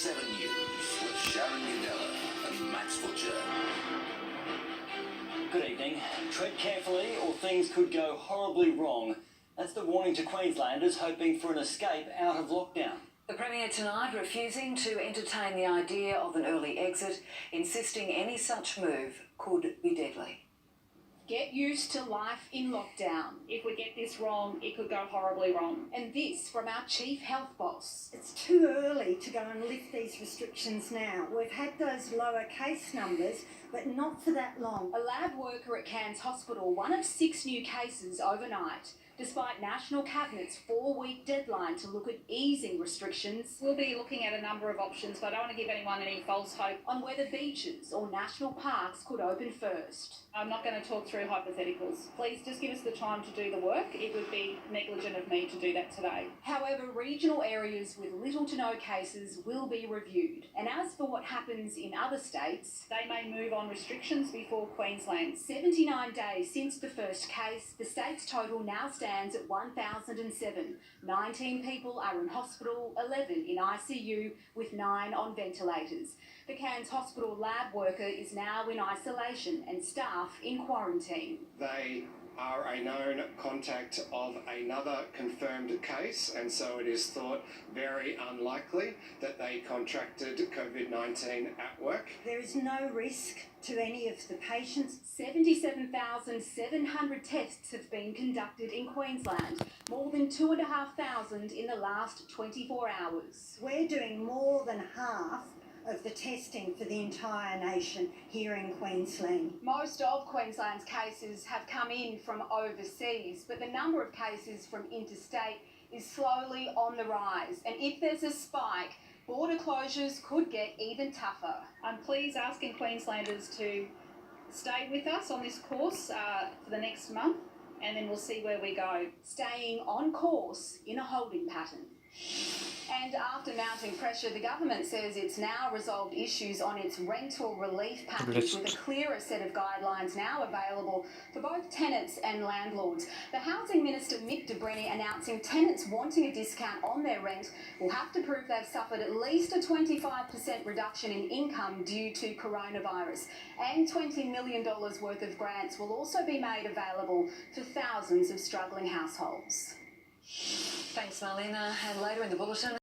7 News with Sharon Udella and Max Butcher. Good evening. Tread carefully or things could go horribly wrong. That's the warning to Queenslanders hoping for an escape out of lockdown. The Premier tonight refusing to entertain the idea of an early exit, insisting any such move could be deadly. Get used to life in lockdown. If we get this wrong, it could go horribly wrong. And this from our Chief Health Boss. It's too early to go and lift these restrictions now. We've had those lower case numbers, but not for that long. A lab worker at Cairns Hospital, one of 6 new cases overnight. Despite National Cabinet's 4-week deadline to look at easing restrictions, we'll be looking at a number of options, but I don't want to give anyone any false hope on whether beaches or national parks could open first. I'm not going to talk through hypotheticals. Please just give us the time to do the work. It would be negligent of me to do that today. However, regional areas with little to no cases will be reviewed. And as for what happens in other states, they may move on restrictions before Queensland. 79 days since the first case, the state's total now stands at 1,007. 19 people are in hospital, 11 in ICU, with 9 on ventilators. The Cairns Hospital lab worker is now in isolation and staff in quarantine. They are a known contact of another confirmed case, and so it is thought very unlikely that they contracted COVID-19 at work. There is no risk to any of the patients. 77,700 tests have been conducted in Queensland, more than 2,500 in the last 24 hours. We're doing more than half of the testing for the entire nation here in Queensland. Most of Queensland's cases have come in from overseas, but the number of cases from interstate is slowly on the rise. And if there's a spike, border closures could get even tougher. I'm pleased asking Queenslanders to stay with us on this course for the next month, and then we'll see where we go. Staying on course in a holding pattern. And after mounting pressure, the government says it's now resolved issues on its rental relief package with a clearer set of guidelines now available for both tenants and landlords. The Housing Minister Mick de Brenni announcing tenants wanting a discount on their rent will have to prove they've suffered at least a 25% reduction in income due to coronavirus. And $20 million worth of grants will also be made available for thousands of struggling households. Thanks, Marlena. And later in the bulletin...